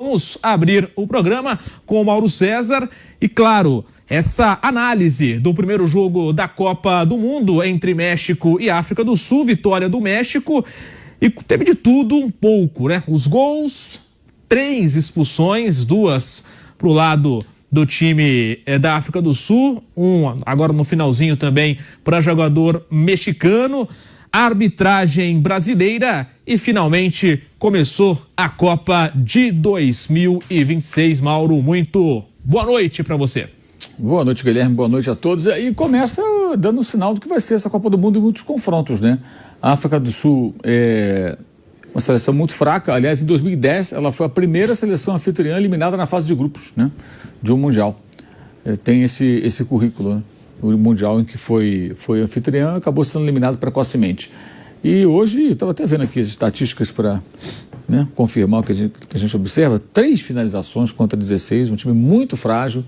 Vamos abrir o programa com o Mauro César e, claro, essa análise do primeiro jogo da Copa do Mundo entre México e África do Sul, vitória do México, e teve de tudo um pouco, né? Os gols, 3 expulsões, 2 pro lado do time da África do Sul, agora no finalzinho também para jogador mexicano, arbitragem brasileira e finalmente começou a Copa de 2026. Mauro, muito boa noite para você. Boa noite, Guilherme, boa noite a todos. E começa dando um sinal do que vai ser essa Copa do Mundo e muitos confrontos, né? A África do Sul é uma seleção muito fraca. Aliás, em 2010 ela foi a primeira seleção anfitriã eliminada na fase de grupos, né, de um Mundial. Tem esse currículo, né? O Mundial em que foi anfitriã, acabou sendo eliminado precocemente. E hoje, estava até vendo aqui as estatísticas para, né, confirmar o que a gente observa, 3 finalizações contra 16, um time muito frágil,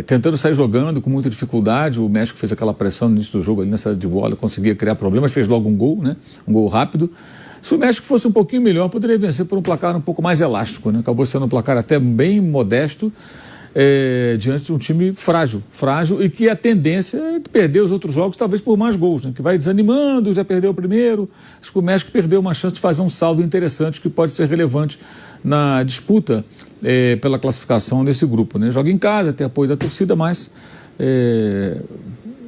tentando sair jogando com muita dificuldade. O México fez aquela pressão no início do jogo, ali na saída de bola, conseguia criar problemas, fez logo um gol, né, um gol rápido. Se o México fosse um pouquinho melhor, poderia vencer por um placar um pouco mais elástico, né? Acabou sendo um placar até bem modesto, diante de um time frágil e que a tendência é perder os outros jogos talvez por mais gols, né? Que vai desanimando, já perdeu o primeiro. Acho que o México perdeu uma chance de fazer um saldo interessante que pode ser relevante na disputa pela classificação desse grupo, né? Joga em casa, tem apoio da torcida, mas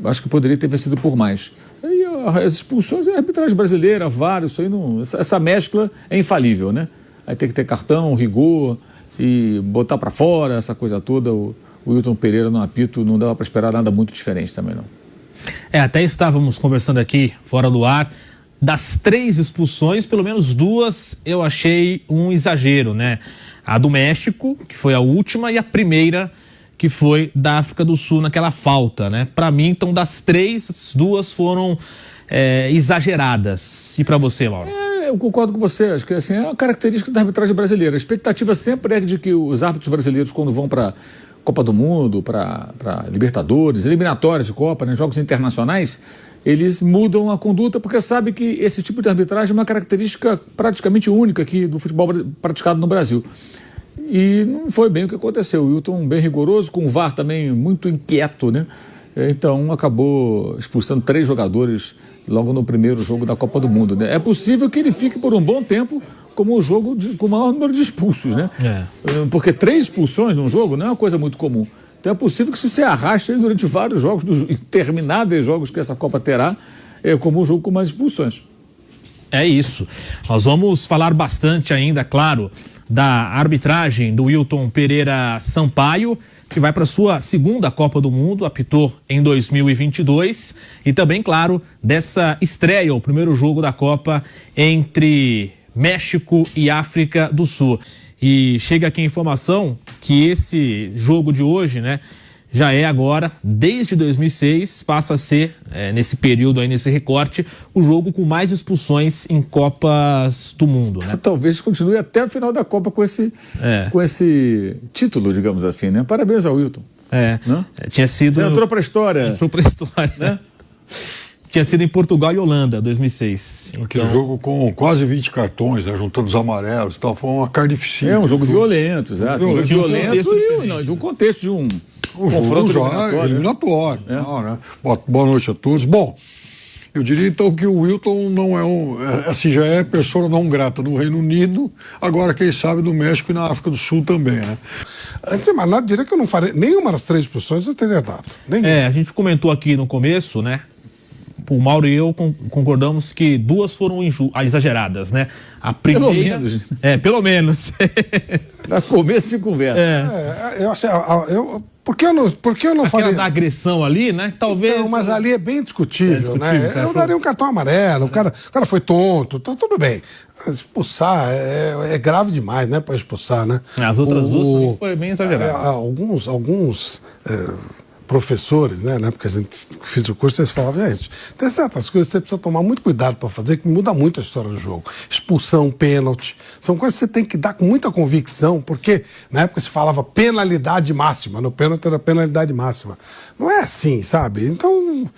acho que poderia ter vencido por mais. E as expulsões é a arbitragem brasileira, VAR, isso aí não, essa mescla é infalível, né? Aí tem que ter cartão, rigor e botar para fora, essa coisa toda. O Wilton Pereira no apito não dava para esperar nada muito diferente também, não. Até estávamos conversando aqui fora do ar, das 3 expulsões, pelo menos 2 eu achei um exagero, né? A do México, que foi a última, e a primeira, que foi da África do Sul naquela falta, né? Para mim, então, das 3, 2 foram exageradas. E para você, Mauro? Eu concordo com você, acho que assim, é uma característica da arbitragem brasileira. A expectativa sempre é de que os árbitros brasileiros, quando vão para Copa do Mundo, para Libertadores, eliminatórias de Copa, né, jogos internacionais, eles mudam a conduta porque sabem que esse tipo de arbitragem é uma característica praticamente única aqui do futebol praticado no Brasil. E não foi bem o que aconteceu. O Wilton bem rigoroso, com o VAR também muito inquieto, né? Então acabou expulsando 3 jogadores logo no primeiro jogo da Copa do Mundo, né? É possível que ele fique por um bom tempo como o jogo com o maior número de expulsos, né? Porque 3 expulsões num jogo não é uma coisa muito comum. Então é possível que isso se arraste durante vários jogos, dos intermináveis jogos que essa Copa terá, como um jogo com mais expulsões. É isso. Nós vamos falar bastante ainda, claro, da arbitragem do Wilton Pereira Sampaio, que vai para sua segunda Copa do Mundo, apitou em 2022, e também, claro, dessa estreia, o primeiro jogo da Copa entre México e África do Sul. E chega aqui a informação que esse jogo de hoje, né, já é agora, desde 2006, passa a ser, nesse período aí, nesse recorte, o jogo com mais expulsões em Copas do Mundo, né? Talvez continue até o final da Copa com esse título, digamos assim, né? Parabéns ao Wilton. Tinha sido... Já entrou para a história. Entrou para a história, né? Tinha sido em Portugal e Holanda, 2006. Aquele jogo com quase 20 cartões, né, juntando os amarelos e tal, foi uma carnificina. Um jogo violento, exato. Um jogo violento de um contexto de um confronto eliminatório. Não, né? Boa noite a todos. Bom, eu diria então que o Wilton não já é persona não grata no Reino Unido, agora quem sabe no México e na África do Sul também, né? Antes de mais nada, diria que eu não faria nenhuma das 3 expulsões, eu teria dado. A gente comentou aqui no começo, né? O Mauro e eu concordamos que 2 foram exageradas, né? A primeira... Pelo menos. Pelo menos. Dá começo de conversa. Eu achei... Por que eu não faria... da agressão ali, né? Talvez... Não, mas ali é bem discutível, né? Eu daria um cartão amarelo, o cara foi tonto, então tudo bem. Mas expulsar é grave demais, né? Para expulsar, né? As outras 2 foram bem exageradas. Alguns professores, né, na época que a gente fez o curso, eles falavam, gente, tem certas coisas que você precisa tomar muito cuidado para fazer, que muda muito a história do jogo. Expulsão, pênalti, são coisas que você tem que dar com muita convicção, porque na época se falava penalidade máxima, no pênalti era penalidade máxima. Não é assim, sabe? Então,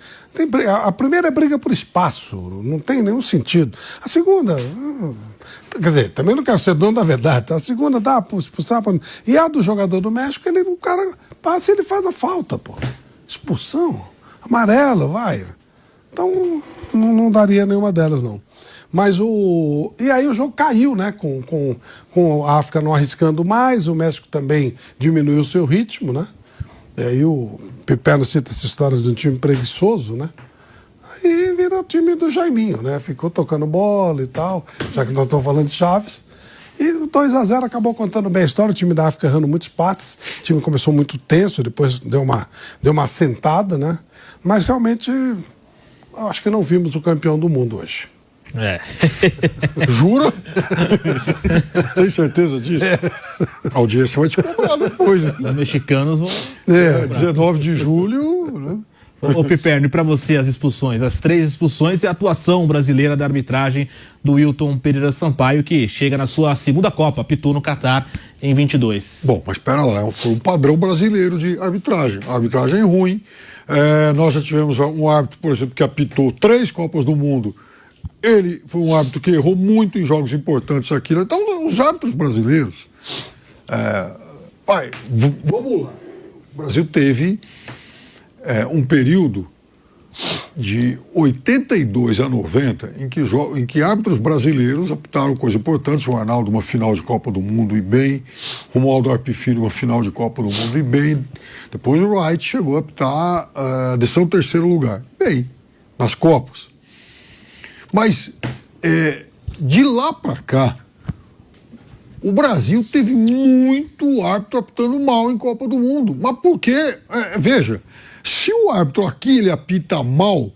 A primeira é briga por espaço, não tem nenhum sentido. A segunda, quer dizer, também não quero ser dono da verdade. A segunda dá para expulsar. E a do jogador do México, o cara passa e ele faz a falta, pô. Expulsão, amarelo, vai. Então, não daria nenhuma delas, não. Mas E aí o jogo caiu, né? Com a África não arriscando mais, o México também diminuiu o seu ritmo, né? E aí o Pipeno cita essa história de um time preguiçoso, né? Aí virou o time do Jaiminho, né? Ficou tocando bola e tal, já que nós estamos falando de Chaves. E o 2-0 acabou contando bem a história, o time da África errando muitos passes, o time começou muito tenso, depois deu uma assentada, né? Mas realmente, eu acho que não vimos o campeão do mundo hoje. Jura? Você tem certeza disso? A audiência vai te cobrar depois. Os mexicanos vão... 19 de julho... Né? Ô Piperno, e para você as expulsões, as 3 expulsões e a atuação brasileira da arbitragem do Wilton Pereira Sampaio, que chega na sua segunda Copa, apitou no Catar em 22. Bom, mas espera lá, foi um padrão brasileiro de arbitragem. A arbitragem é ruim. Nós já tivemos um árbitro, por exemplo, que apitou 3 Copas do Mundo. Ele foi um árbitro que errou muito em jogos importantes aqui. Então, os árbitros brasileiros... vamos lá. O Brasil teve um período de 82 a 90 em que árbitros brasileiros apitaram coisas importantes. O Arnaldo, uma final de Copa do Mundo, e bem. O Romualdo Arpifilho, uma final de Copa do Mundo, e bem. Depois o Wright chegou a apitar a decisão 3º lugar. Bem, nas Copas. Mas, de lá para cá, o Brasil teve muito árbitro apitando mal em Copa do Mundo. Mas por quê? Veja, se o árbitro aqui ele apita mal,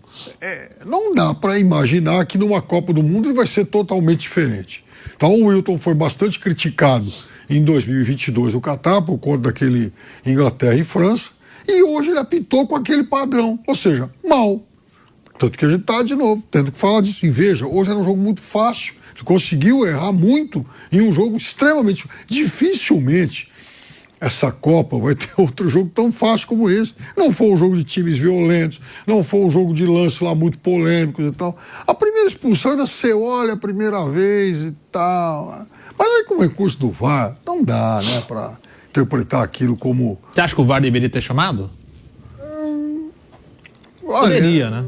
não dá para imaginar que numa Copa do Mundo ele vai ser totalmente diferente. Então o Wilton foi bastante criticado em 2022 no Catar, por conta daquele Inglaterra e França, e hoje ele apitou com aquele padrão, ou seja, mal. Tanto que a gente está, de novo, tendo que falar disso. E veja, hoje era um jogo muito fácil. Ele conseguiu errar muito em um jogo extremamente... Dificilmente essa Copa vai ter outro jogo tão fácil como esse. Não foi um jogo de times violentos, não foi um jogo de lance lá muito polêmicos e tal. A primeira expulsão ainda você olha a primeira vez e tal. Mas aí com o recurso do VAR, não dá, né, para interpretar aquilo como... Você acha que o VAR deveria ter chamado? Poderia, né?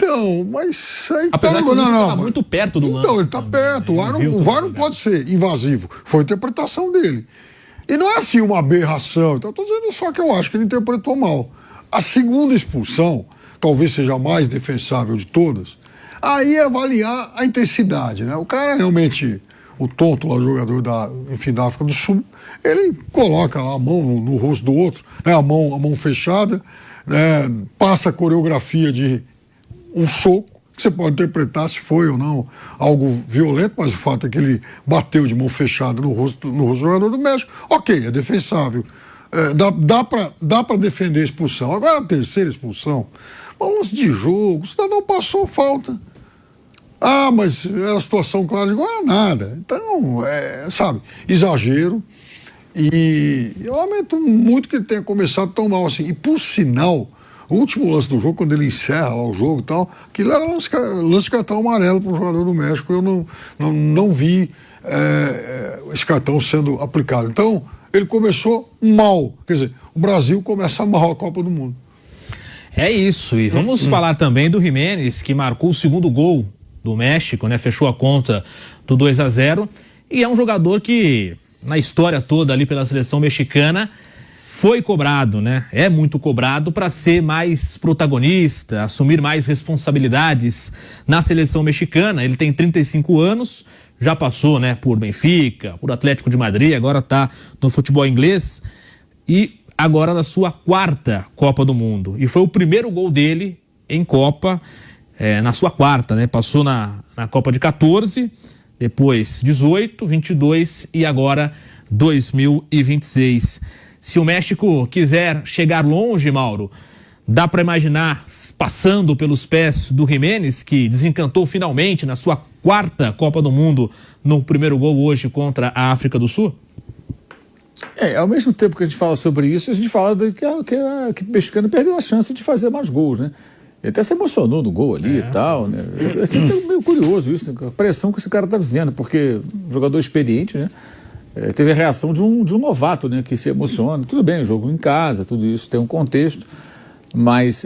Então, mas aí apesar que tá muito perto do lance. Então, ele está perto. O VAR não pode ser invasivo. Foi a interpretação dele. E não é assim uma aberração. Então, estou dizendo só que eu acho que ele interpretou mal. A segunda expulsão, talvez seja a mais defensável de todas, aí é avaliar a intensidade, né? O cara realmente, o tonto lá, o jogador da África do Sul, ele coloca lá a mão no rosto do outro, né? A mão fechada, né? Passa a coreografia de um soco, que você pode interpretar se foi ou não algo violento, mas o fato é que ele bateu de mão fechada no rosto do jogador do México. Ok, é defensável. Dá para defender a expulsão. Agora a terceira expulsão, um lance de jogo, o cidadão passou falta. Ah, mas era a situação clara, agora nada. Então, sabe, exagero. E eu lamento muito que ele tenha começado tão mal assim. E por sinal, o último lance do jogo, quando ele encerra lá o jogo e tal, aquilo era lance de cartão amarelo para o jogador do México. Eu não vi esse cartão sendo aplicado. Então, ele começou mal. Quer dizer, o Brasil começa mal a Copa do Mundo. É isso. E vamos falar também do Jiménez, que marcou o segundo gol do México, né? Fechou a conta do 2-0. E é um jogador que, na história toda ali pela seleção mexicana, foi cobrado, né? É muito cobrado para ser mais protagonista, assumir mais responsabilidades na seleção mexicana. Ele tem 35 anos, já passou, né, por Benfica, por Atlético de Madrid, agora está no futebol inglês e agora na sua 4ª Copa do Mundo. E foi o primeiro gol dele em Copa, na sua 4ª, né? Passou na Copa de 14, depois 18, 22 e agora 2026. Se o México quiser chegar longe, Mauro, dá para imaginar passando pelos pés do Jiménez, que desencantou finalmente na sua 4ª Copa do Mundo no primeiro gol hoje contra a África do Sul? Ao mesmo tempo que a gente fala sobre isso, a gente fala que o mexicano perdeu a chance de fazer mais gols, né? Ele até se emocionou no gol ali e tal, né? É meio curioso isso, né? A pressão que esse cara tá vivendo, porque um jogador experiente, né? Teve a reação de um novato, né? Que se emociona. Tudo bem, jogo em casa, tudo isso tem um contexto, mas,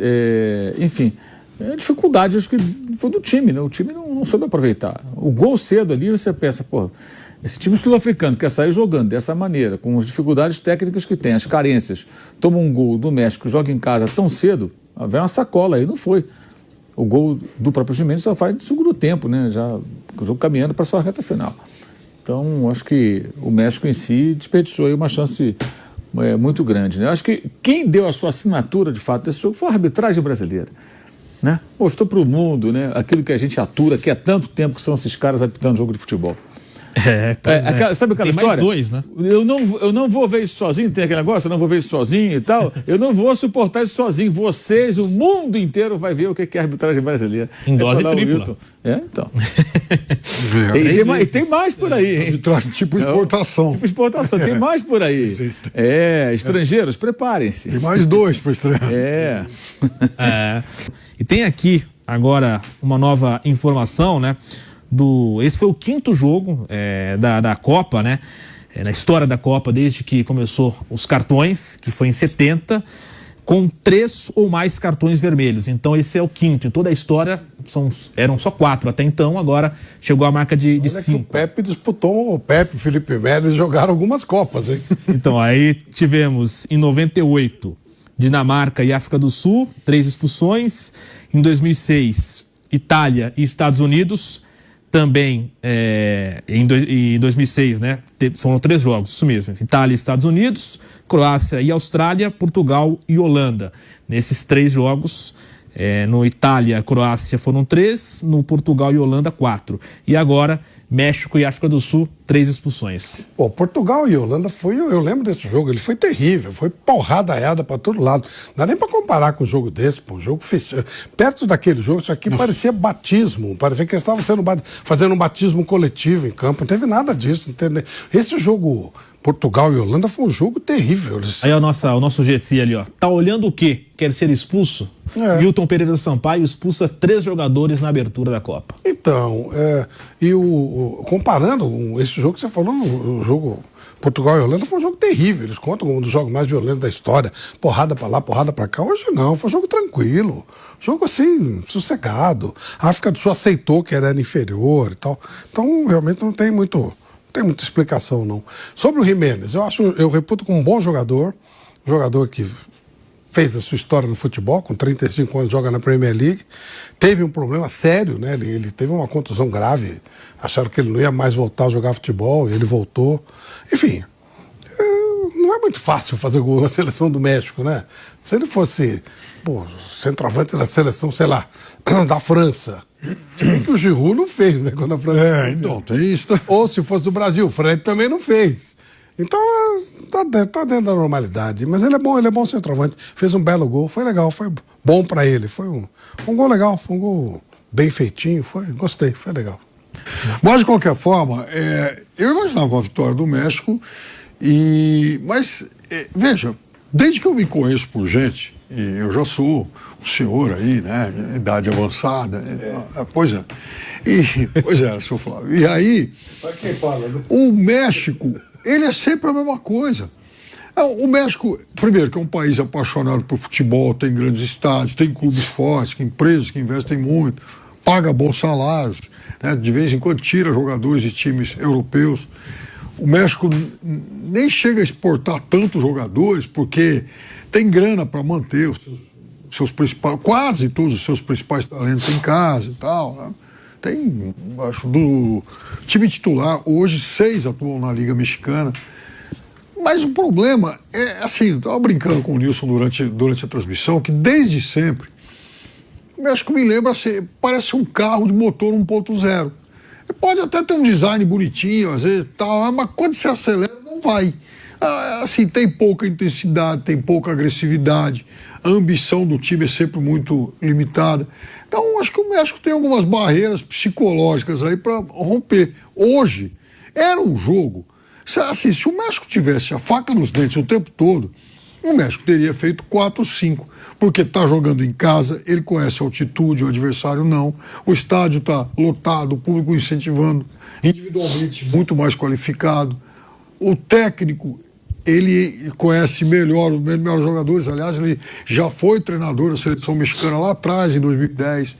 enfim, a dificuldade acho que foi do time, né? O time não soube aproveitar. O gol cedo ali, você pensa, pô, esse time sul-africano quer sair jogando dessa maneira, com as dificuldades técnicas que tem, as carências, toma um gol do México, joga em casa tão cedo, vem uma sacola aí, não foi. O gol do próprio Giménez só faz de segundo tempo, né? Já o jogo caminhando para sua reta final. Então, acho que o México em si desperdiçou aí uma chance muito grande, né? Acho que quem deu a sua assinatura, de fato, desse jogo foi a arbitragem brasileira, né? Mostrou para o mundo, né? Aquilo que a gente atura, que há tanto tempo que são esses caras apitando jogo de futebol. Sabe aquela história? Mais dois, né? Eu não vou ver isso sozinho, tem aquele negócio, eu não vou ver isso sozinho e tal. Eu não vou suportar isso sozinho. Vocês, o mundo inteiro vai ver o que é a arbitragem brasileira. Em dose tripla. Então. Tem mais por aí, hein? Arbitragem tipo exportação. Tipo exportação, tem mais por aí. Estrangeiros, preparem-se. Tem mais 2 para estrear. E tem aqui agora uma nova informação, né? Esse foi o 5º jogo da Copa, né? Na história da Copa, desde que começou os cartões, que foi em 70, com 3 ou mais cartões vermelhos. Então esse é o 5º. Em toda a história eram só 4 até então, agora chegou a marca de 5. O Pepe disputou, o Pepe e o Felipe Melo jogaram algumas Copas, hein? Então aí tivemos em 98 Dinamarca e África do Sul, 3 expulsões. Em 2006 Itália e Estados Unidos. Também em 2006, né? Foram 3 jogos, isso mesmo. Itália e Estados Unidos, Croácia e Austrália, Portugal e Holanda. Nesses 3 jogos, no Itália e Croácia foram 3, no Portugal e Holanda 4. E agora, México e África do Sul, 3 expulsões. Pô, Portugal e Holanda eu lembro desse jogo, ele foi terrível, foi porradaiada para todo lado. Não dá nem para comparar com um jogo desse, pô, um jogo fechado. Perto daquele jogo, isso aqui parecia batismo, parecia que eles estavam fazendo um batismo coletivo em campo, não teve nada disso. Esse jogo Portugal e Holanda foi um jogo terrível. Aí o nosso GC ali, ó. Tá olhando o quê? Quer ser expulso? Wilton Pereira Sampaio expulsa 3 jogadores na abertura da Copa. Então, comparando esse jogo que você falou, o jogo Portugal e Holanda, foi um jogo terrível. Eles contam como um dos jogos mais violentos da história. Porrada pra lá, porrada pra cá. Hoje não, foi um jogo tranquilo. Jogo assim, sossegado. A África do Sul aceitou que era inferior e tal. Então, realmente não tem muita explicação, não. Sobre o Giménez, eu reputo como um bom jogador que fez a sua história no futebol, com 35 anos joga na Premier League, teve um problema sério, né? Ele teve uma contusão grave, acharam que ele não ia mais voltar a jogar futebol, e ele voltou. Enfim, não é muito fácil fazer gol na seleção do México, né? Se ele fosse, centroavante da seleção, sei lá, da França, se bem que o Giroud não fez, né? Quando a França então, tem isso. Ou se fosse do Brasil, o Fred também não fez. Então, tá dentro da normalidade. Mas ele é bom centroavante. Fez um belo gol, foi legal, foi bom pra ele. Foi um gol legal, foi um gol bem feitinho, gostei, foi legal. Mas, de qualquer forma, eu imaginava a vitória do México, mas, veja, desde que eu me conheço por gente, e eu já sou um senhor aí, né, idade avançada, pois é, senhor Flávio. E aí, o México, ele é sempre a mesma coisa. O México, primeiro, que é um país apaixonado por futebol, tem grandes estádios, tem clubes fortes, empresas que investem muito, paga bons salários, né? De vez em quando tira jogadores de times europeus. O México nem chega a exportar tantos jogadores porque tem grana para manter os seus principais, quase todos os seus principais talentos em casa e tal, né? Tem, acho, do time titular, hoje 6 atuam na Liga Mexicana. Mas o problema é, assim, eu estava brincando com o Nilson durante a transmissão, que desde sempre, o México me lembra, assim, parece um carro de motor 1.0. Pode até ter um design bonitinho, às vezes, tal, mas quando se acelera, não vai. Assim, tem pouca intensidade, tem pouca agressividade, a ambição do time é sempre muito limitada. Então, acho que o México tem algumas barreiras psicológicas aí para romper. Hoje, era um jogo. Assim, se o México tivesse a faca nos dentes o tempo todo, o México teria feito 4, 5, porque está jogando em casa, ele conhece a altitude, o adversário não, o estádio está lotado, o público incentivando, individualmente muito mais qualificado, o técnico, ele conhece melhor os melhores jogadores, aliás, ele já foi treinador da seleção mexicana lá atrás, em 2010.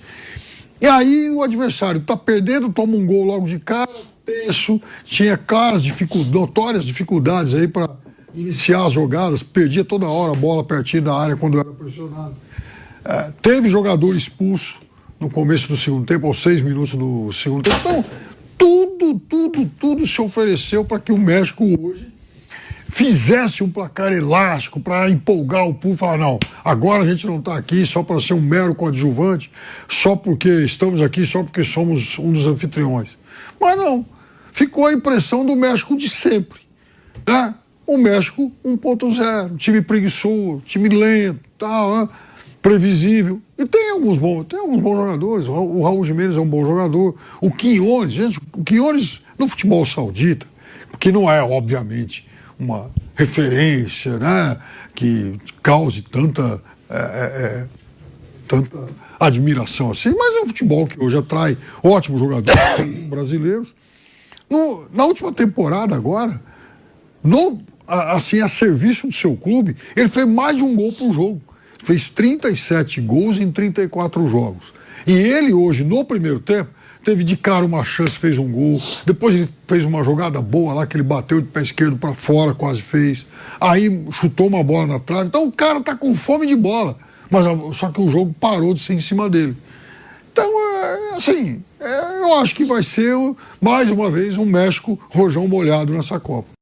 E aí o adversário está perdendo, toma um gol logo de cara, tenso, tinha claras notórias dificuldades aí para iniciar as jogadas, perdia toda hora a bola pertinho da área quando era pressionado. Teve jogador expulso no começo do segundo tempo, aos 6 minutos do segundo tempo. Então, tudo se ofereceu para que o México hoje fizesse um placar elástico para empolgar o público, falar, não, agora a gente não está aqui só para ser um mero coadjuvante, só porque estamos aqui, só porque somos um dos anfitriões. Mas não, ficou a impressão do México de sempre, né? O México 1.0, time preguiçoso, time lento, tal, né? Previsível. E tem alguns bons jogadores. O Raul Jiménez é um bom jogador. O Quiñones, gente, o Quiñones no futebol saudita, que não é, obviamente, uma referência, né, que cause tanta admiração assim, mas é um futebol que hoje atrai ótimos jogadores brasileiros. Na última temporada agora, assim, a serviço do seu clube, ele fez mais de um gol por jogo. Fez 37 gols em 34 jogos. E ele hoje, no primeiro tempo, teve de cara uma chance, fez um gol. Depois ele fez uma jogada boa lá, que ele bateu de pé esquerdo para fora, quase fez. Aí chutou uma bola na trave. Então o cara tá com fome de bola. Mas só que o jogo parou de ser em cima dele. Então, assim, eu acho que vai ser, mais uma vez, um México rojão molhado nessa Copa.